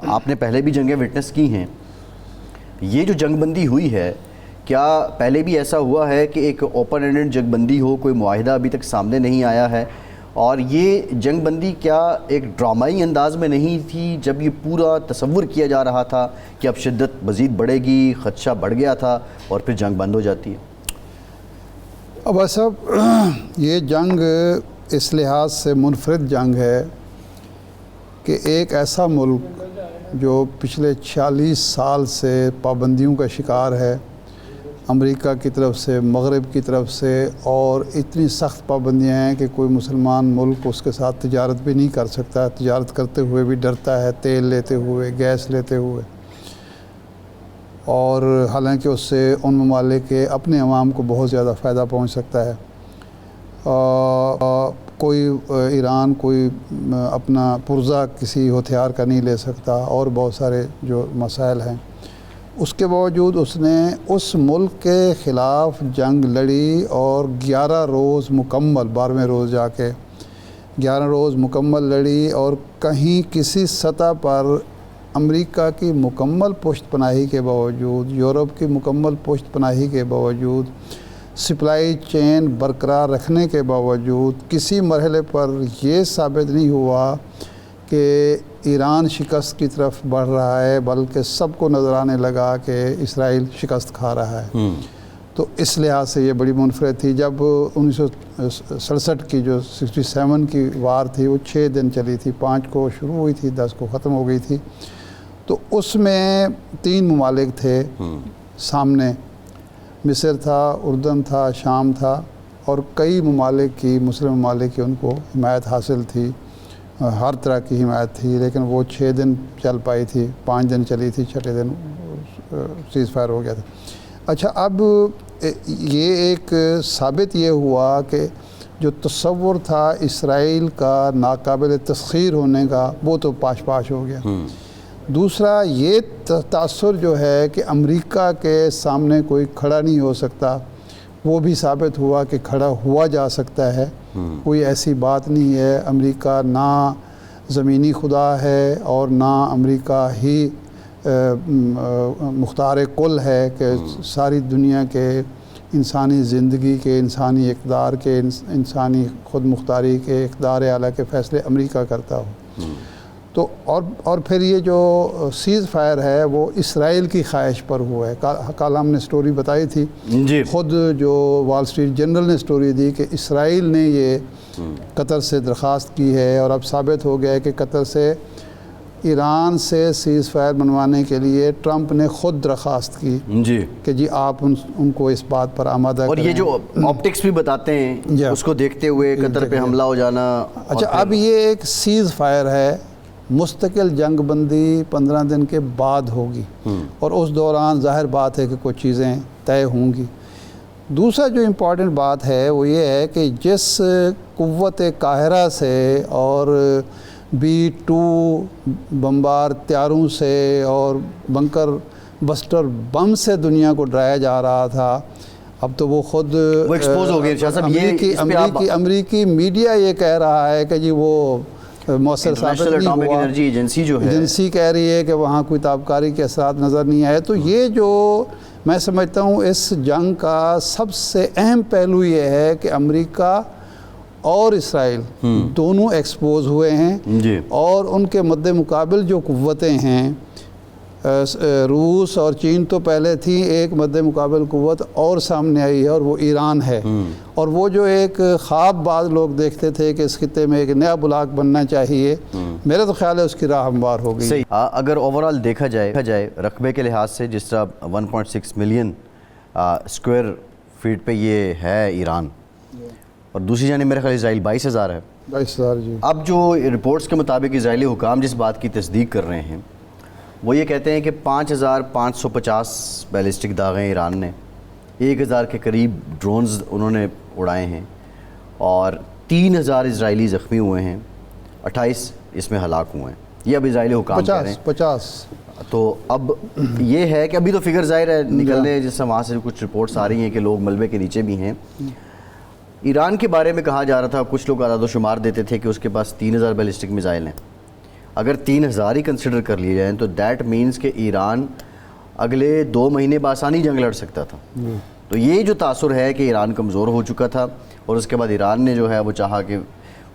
آپ نے پہلے بھی جنگیں وٹنس کی ہیں. یہ جو جنگ بندی ہوئی ہے, کیا پہلے بھی ایسا ہوا ہے کہ ایک اوپن اینڈڈ جنگ بندی ہو, کوئی معاہدہ ابھی تک سامنے نہیں آیا ہے؟ اور یہ جنگ بندی کیا ایک ڈرامائی انداز میں نہیں تھی جب یہ پورا تصور کیا جا رہا تھا کہ اب شدت مزید بڑھے گی, خدشہ بڑھ گیا تھا اور پھر جنگ بند ہو جاتی ہے؟ اب صاحب یہ جنگ اس لحاظ سے منفرد جنگ ہے کہ ایک ایسا ملک جو پچھلے 46 سال سے پابندیوں کا شکار ہے, امریکہ کی طرف سے, مغرب کی طرف سے, اور اتنی سخت پابندیاں ہیں کہ کوئی مسلمان ملک اس کے ساتھ تجارت بھی نہیں کر سکتا, تجارت کرتے ہوئے بھی ڈرتا ہے, تیل لیتے ہوئے, گیس لیتے ہوئے. اور حالانکہ اس سے ان ممالک کے اپنے عوام کو بہت زیادہ فائدہ پہنچ سکتا ہے. کوئی ایران کوئی اپنا پرزہ کسی ہتھیار کا نہیں لے سکتا, اور بہت سارے جو مسائل ہیں. اس کے باوجود اس نے اس ملک کے خلاف جنگ لڑی اور 11 روز مکمل, 12ویں روز جا کے 11 روز مکمل لڑی, اور کہیں کسی سطح پر امریکہ کی مکمل پشت پناہی کے باوجود, یورپ کی مکمل پشت پناہی کے باوجود, سپلائی چین برقرار رکھنے کے باوجود کسی مرحلے پر یہ ثابت نہیں ہوا کہ ایران شکست کی طرف بڑھ رہا ہے, بلکہ سب کو نظر آنے لگا کہ اسرائیل شکست کھا رہا ہے. تو اس لحاظ سے یہ بڑی منفرد تھی. جب 1967 کی جو 67 کی وار تھی وہ 6 دن چلی تھی, 5 کو شروع ہوئی تھی, 10 کو ختم ہو گئی تھی. تو اس میں 3 ممالک تھے سامنے, مصر تھا, اردن تھا, شام تھا, اور کئی ممالک کی, مسلم ممالک کی ان کو حمایت حاصل تھی, ہر طرح کی حمایت تھی. لیکن وہ 6 دن چل پائی تھی, 5 دن چلی تھی, 6 دن سیز فائر ہو گیا تھا. اچھا, اب یہ ایک ثابت یہ ہوا کہ جو تصور تھا اسرائیل کا ناقابل تسخیر ہونے کا, وہ تو پاش پاش ہو گیا. دوسرا یہ تاثر جو ہے کہ امریکہ کے سامنے کوئی کھڑا نہیں ہو سکتا, وہ بھی ثابت ہوا کہ کھڑا ہوا جا سکتا ہے. کوئی ایسی بات نہیں ہے. امریکہ نہ زمینی خدا ہے اور نہ امریکہ ہی مختار کل ہے کہ ساری دنیا کے انسانی زندگی کے, انسانی اقدار کے, انسانی خود مختاری کے, اقدار اعلیٰ کے فیصلے امریکہ کرتا ہو. تو اور پھر یہ جو سیز فائر ہے وہ اسرائیل کی خواہش پر ہوا ہے. کل ہم نے سٹوری بتائی تھی, خود جو وال اسٹریٹ جرنل نے سٹوری دی کہ اسرائیل نے یہ قطر سے درخواست کی ہے, اور اب ثابت ہو گیا ہے کہ قطر سے ایران سے سیز فائر بنوانے کے لیے ٹرمپ نے خود درخواست کی کہ جی آپ ان کو اس بات پر آمادہ کریں. اور یہ جو آپٹکس بھی بتاتے ہیں اس کو دیکھتے ہوئے قطر پہ حملہ ہو جانا. اچھا, اب یہ ایک سیز فائر ہے, مستقل جنگ بندی 15 دن کے بعد ہوگی, اور اس دوران ظاہر بات ہے کہ کچھ چیزیں طے ہوں گی. دوسرا جو امپورٹنٹ بات ہے وہ یہ ہے کہ جس قوت قاہرہ سے اور B-2 بمبار طیاروں سے اور بنکر بسٹر بم سے دنیا کو ڈرایا جا رہا تھا, اب تو وہ خود ایکسپوز ہو گئے. امریکی میڈیا یہ کہہ رہا ہے کہ جی وہ مؤثر ثابت نہیں ہوا. ایجنسی کہہ رہی ہے کہ وہاں کوئی تابکاری کے اثرات نظر نہیں آئے. تو یہ جو میں سمجھتا ہوں اس جنگ کا سب سے اہم پہلو یہ ہے کہ امریکہ اور اسرائیل دونوں ایکسپوز ہوئے ہیں, اور ان کے مد مقابل جو قوتیں ہیں, روس اور چین تو پہلے تھیں, ایک مد مقابل قوت اور سامنے آئی ہے اور وہ ایران ہے. اور وہ جو ایک خواب بعض لوگ دیکھتے تھے کہ اس خطے میں ایک نیا بلاک بننا چاہیے, میرا تو خیال ہے اس کی راہ ہموار ہو گئی. اگر اوورال دیکھا جائے رقبے کے لحاظ سے, جس طرح 1.6 ملین اسکوائر فیٹ پہ یہ ہے ایران, اور دوسری جانب میرے خیال اسرائیل 22,000 ہے. 22,000 جی. اب جو رپورٹس کے مطابق اسرائیلی حکام جس بات کی تصدیق کر رہے ہیں وہ یہ کہتے ہیں کہ 5,550 بیلسٹک داغے ایران نے, 1,000 کے قریب ڈرونز انہوں نے اڑائے ہیں, اور 3,000 اسرائیلی زخمی ہوئے ہیں, 28 اس میں ہلاک ہوئے ہیں. یہ اب اسرائیلی حکام کہہ رہے ہیں 50. تو اب یہ ہے کہ ابھی تو فگر ظاہر ہے نکلنے, جس سے وہاں سے کچھ رپورٹس آ رہی ہیں کہ لوگ ملبے کے نیچے بھی ہیں. ایران کے بارے میں کہا جا رہا تھا, کچھ لوگ اعداد و شمار دیتے تھے کہ اس کے پاس 3,000 بیلسٹک میزائل ہیں, اگر 3000 ہی کنسیڈر کر لیے جائیں تو دیٹ مینس کہ ایران اگلے 2 مہینے بآسانی جنگ لڑ سکتا تھا. تو یہ جو تاثر ہے کہ ایران کمزور ہو چکا تھا اور اس کے بعد ایران نے جو ہے وہ چاہا کہ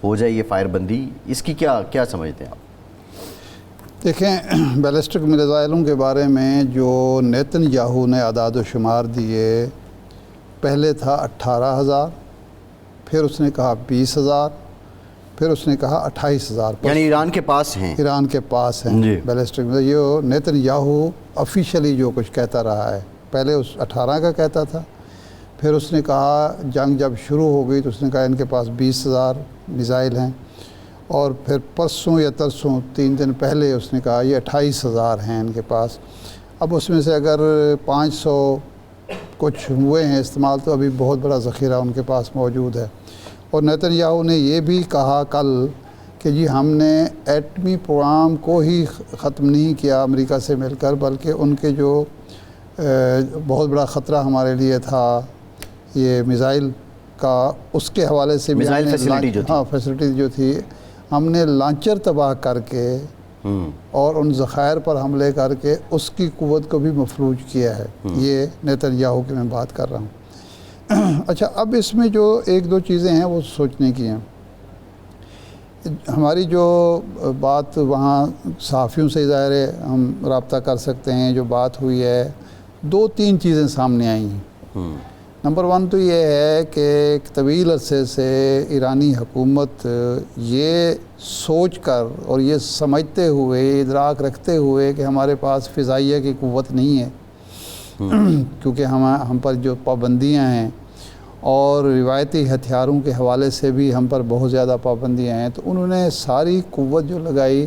ہو جائے یہ فائر بندی, اس کی کیا سمجھتے ہیں آپ؟ دیکھیں, بیلسٹک میزائلوں کے بارے میں جو نیتن یاہو نے اعداد و شمار دیے, پہلے تھا 18,000, پھر اس نے کہا 20,000, پھر اس نے کہا 28,000. یعنی ایران کے پاس ہیں, ایران کے پاس ہیں جی. بیلسٹک. یہ نیتن یاہو آفیشلی جو کچھ کہتا رہا ہے, پہلے اس 18 کا کہتا تھا, پھر اس نے کہا جنگ جب شروع ہو گئی تو اس نے کہا ان کے پاس 20,000 میزائل ہیں, اور پھر پرسوں یا ترسوں 3 دن پہلے اس نے کہا یہ 28,000 ہیں ان کے پاس. اب اس میں سے اگر 500 کچھ ہوئے ہیں استعمال تو ابھی بہت بڑا ذخیرہ ان کے پاس موجود ہے. اور نیتن یاہو نے یہ بھی کہا کل کہ جی ہم نے ایٹمی پروگرام کو ہی ختم نہیں کیا امریکہ سے مل کر, بلکہ ان کے جو بہت بڑا خطرہ ہمارے لیے تھا یہ میزائل کا, اس کے حوالے سے بھی میزائل فیسلٹی جو تھی, ہاں فیسلٹی جو تھی, ہم نے لانچر تباہ کر کے اور ان ذخائر پر حملے کر کے اس کی قوت کو بھی مفلوج کیا ہے. یہ نیتن یاہو کی میں بات کر رہا ہوں. اچھا, اب اس میں جو 1-2 چیزیں ہیں وہ سوچنے کی ہیں. ہماری جو بات وہاں صحافیوں سے ظاہر ہے ہم رابطہ کر سکتے ہیں, جو بات ہوئی ہے 2-3 چیزیں سامنے آئی ہیں. نمبر 1 تو یہ ہے کہ ایک طویل عرصے سے ایرانی حکومت یہ سوچ کر اور یہ سمجھتے ہوئے, ادراک رکھتے ہوئے کہ ہمارے پاس فضائیہ کی قوت نہیں ہے, کیونکہ ہم پر جو پابندیاں ہیں اور روایتی ہتھیاروں کے حوالے سے بھی ہم پر بہت زیادہ پابندیاں ہیں, تو انہوں نے ساری قوت جو لگائی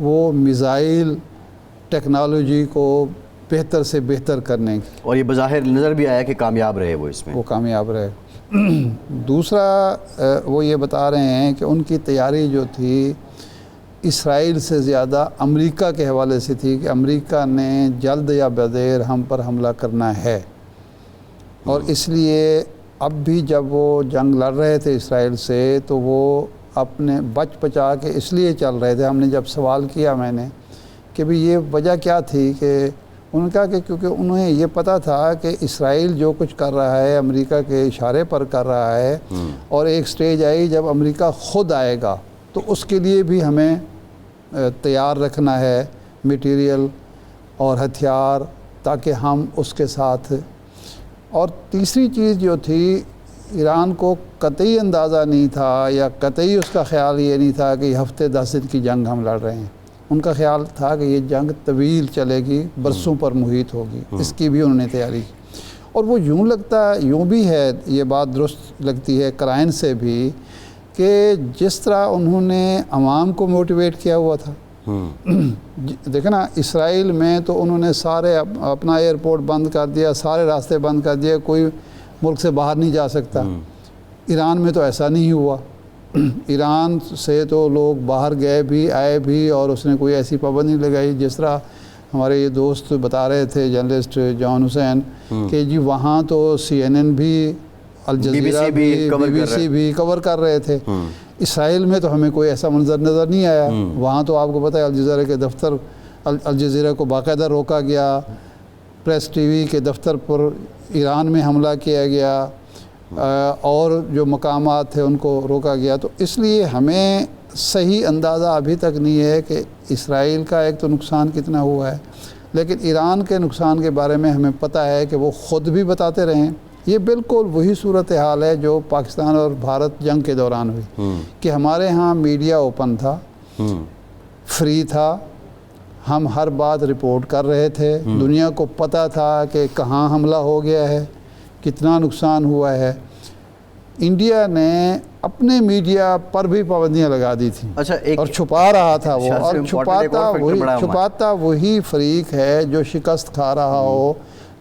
وہ میزائل ٹیکنالوجی کو بہتر سے بہتر کرنے کی, اور یہ بظاہر نظر بھی آیا کہ کامیاب رہے وہ اس میں. وہ کامیاب رہے. دوسرا وہ یہ بتا رہے ہیں کہ ان کی تیاری جو تھی اسرائیل سے زیادہ امریکہ کے حوالے سے تھی, کہ امریکہ نے جلد یا بدیر ہم پر حملہ کرنا ہے, اور اس لیے اب بھی جب وہ جنگ لڑ رہے تھے اسرائیل سے تو وہ اپنے بچ بچا کے اس لیے چل رہے تھے. ہم نے جب سوال کیا میں نے کہ بھی یہ وجہ کیا تھی, کہ انہوں نے کہا کہ کیونکہ انہیں یہ پتہ تھا کہ اسرائیل جو کچھ کر رہا ہے امریکہ کے اشارے پر کر رہا ہے, اور ایک سٹیج آئی جب امریکہ خود آئے گا تو اس کے لیے بھی ہمیں تیار رکھنا ہے میٹیریل اور ہتھیار, تاکہ ہم اس کے ساتھ. اور تیسری چیز جو تھی, ایران کو قطعی اندازہ نہیں تھا یا قطعی اس کا خیال یہ نہیں تھا کہ یہ ہفتے 10 دن کی جنگ ہم لڑ رہے ہیں. ان کا خیال تھا کہ یہ جنگ طویل چلے گی, برسوں پر محیط ہوگی, اس کی بھی انہوں نے تیاری کی. اور وہ یوں بھی ہے, یہ بات درست لگتی ہے قرائن سے بھی, کہ جس طرح انہوں نے عوام کو موٹیویٹ کیا ہوا تھا. دیکھیں نا, اسرائیل میں تو انہوں نے سارے اپنا ایئرپورٹ بند کر دیا, سارے راستے بند کر دیا, کوئی ملک سے باہر نہیں جا سکتا. ایران میں تو ایسا نہیں ہوا. ایران سے تو لوگ باہر گئے بھی, آئے بھی, اور اس نے کوئی ایسی پابندی لگائی. جس طرح ہمارے یہ دوست بتا رہے تھے جرنلسٹ جان حسین, کہ جی وہاں تو CNN بھی, الجزیرہ بھی, BBC بھی کور کر رہے تھے. اسرائیل میں تو ہمیں کوئی ایسا منظر نظر نہیں آیا. وہاں تو آپ کو پتہ ہے الجزیرہ کے دفتر, الجزیرہ کو باقاعدہ روکا گیا, پریس TV کے دفتر پر ایران میں حملہ کیا گیا, اور جو مقامات تھے ان کو روکا گیا. تو اس لیے ہمیں صحیح اندازہ ابھی تک نہیں ہے کہ اسرائیل کا ایک تو نقصان کتنا ہوا ہے, لیکن ایران کے نقصان کے بارے میں ہمیں پتہ ہے کہ وہ خود بھی بتاتے رہے ہیں. یہ بالکل وہی صورتحال ہے جو پاکستان اور بھارت جنگ کے دوران ہوئی, کہ ہمارے ہاں میڈیا اوپن تھا, فری تھا, ہم ہر بات رپورٹ کر رہے تھے, دنیا کو پتہ تھا کہ کہاں حملہ ہو گیا ہے, کتنا نقصان ہوا ہے. انڈیا نے اپنے میڈیا پر بھی پابندیاں لگا دی تھیں, اور چھپا رہا تھا وہ, اور چھپاتا وہی فریق ہے جو شکست کھا رہا ہو,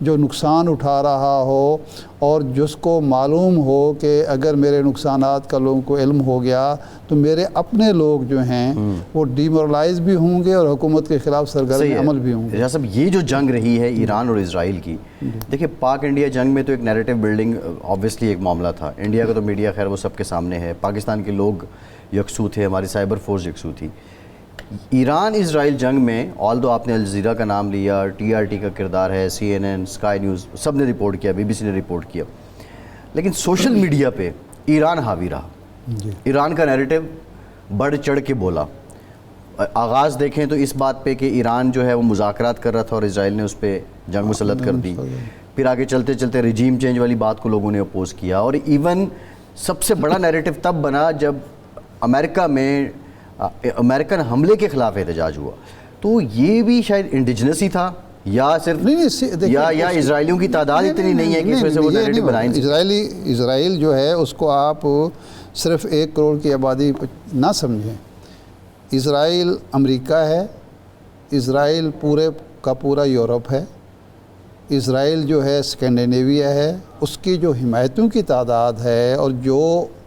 جو نقصان اٹھا رہا ہو, اور جس کو معلوم ہو کہ اگر میرے نقصانات کا لوگوں کو علم ہو گیا تو میرے اپنے لوگ جو ہیں وہ ڈیمورلائز بھی ہوں گے اور حکومت کے خلاف سرگرم عمل بھی ہوں گے. جیسا یہ جو جنگ رہی ہے ایران اور اسرائیل کی, دیکھیں پاک انڈیا جنگ میں تو ایک نیریٹو بلڈنگ آبویسلی ایک معاملہ تھا. انڈیا کا تو میڈیا خیر وہ سب کے سامنے ہے, پاکستان کے لوگ یکسو تھے, ہماری سائبر فورس یکسو تھی. ایران اسرائیل جنگ میں آل دو آپ نے الجزیرہ کا نام لیا، TRT کا کردار ہے، CNN، اسکائی نیوز، سب نے رپورٹ کیا، BBC نے رپورٹ کیا، لیکن سوشل میڈیا پہ ایران حاوی رہا. ایران کا نیریٹو بڑھ چڑھ کے بولا. آغاز دیکھیں تو اس بات پہ کہ ایران جو ہے وہ مذاکرات کر رہا تھا اور اسرائیل نے اس پہ جنگ مسلط کر دی. پھر آگے چلتے چلتے رجیم چینج والی بات کو لوگوں نے اپوز کیا، اور ایون سب سے بڑا نیریٹو تب بنا جب امریکہ میں امریکن حملے کے خلاف احتجاج ہوا. تو یہ بھی شاید انڈیجنس ہی تھا یا صرف یا اسرائیلیوں کی تعداد اتنی نہیں ہے کہ اس وجہ سے وہ نیریٹو بنائیں. اسرائیل جو ہے اس کو آپ صرف 1 کروڑ کی آبادی نہ سمجھیں. اسرائیل امریکہ ہے، اسرائیل پورے کا پورا یورپ ہے، اسرائیل جو ہے اسکینڈینیویا ہے. اس کی جو حمایتوں کی تعداد ہے اور جو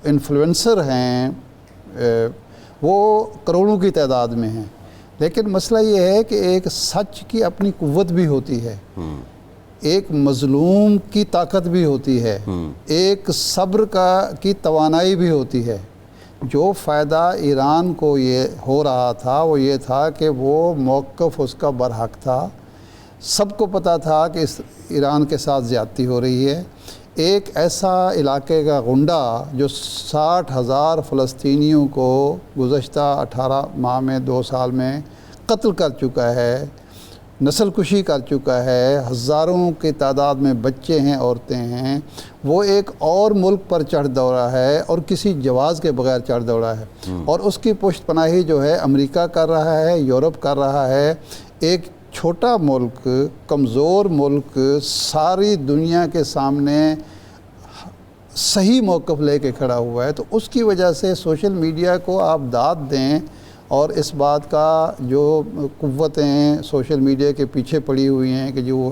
انفلوئنسر ہیں وہ کروڑوں کی تعداد میں ہیں. لیکن مسئلہ یہ ہے کہ ایک سچ کی اپنی قوت بھی ہوتی ہے، ایک مظلوم کی طاقت بھی ہوتی ہے، ایک صبر کی توانائی بھی ہوتی ہے. جو فائدہ ایران کو یہ ہو رہا تھا وہ یہ تھا کہ وہ موقف اس کا برحق تھا. سب کو پتہ تھا کہ اس ایران کے ساتھ زیادتی ہو رہی ہے. ایک ایسا علاقے کا غنڈہ جو 60,000 فلسطینیوں کو گزشتہ 18 ماہ میں 2 سال میں قتل کر چکا ہے، نسل کشی کر چکا ہے، ہزاروں کی تعداد میں بچے ہیں، عورتیں ہیں، وہ ایک اور ملک پر چڑھ دوڑا ہے اور کسی جواز کے بغیر چڑھ دوڑا ہے. اور اس کی پشت پناہی جو ہے امریکہ کر رہا ہے، یورپ کر رہا ہے. ایک چھوٹا ملک، کمزور ملک، ساری دنیا کے سامنے صحیح موقف لے کے کھڑا ہوا ہے. تو اس کی وجہ سے سوشل میڈیا کو آپ داد دیں، اور اس بات کا جو قوتیں سوشل میڈیا کے پیچھے پڑی ہوئی ہیں کہ جو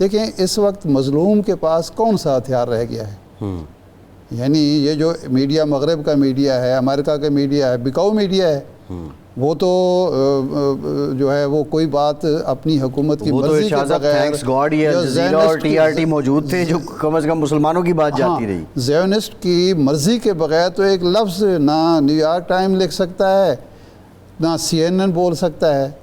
دیکھیں اس وقت مظلوم کے پاس کون سا ہتھیار رہ گیا ہے. یعنی یہ جو میڈیا مغرب کا میڈیا ہے، امریکہ کا میڈیا ہے، بکاؤ میڈیا ہے. وہ تو جو ہے وہ کوئی بات اپنی حکومت کی مرضی کے بغیر اور TRT موجود تھے جو کم از کم مسلمانوں کی بات جاتی رہی. زیونسٹ کی مرضی کے بغیر تو ایک لفظ نہ نیو یارک ٹائم لکھ سکتا ہے، نہ CNN بول سکتا ہے.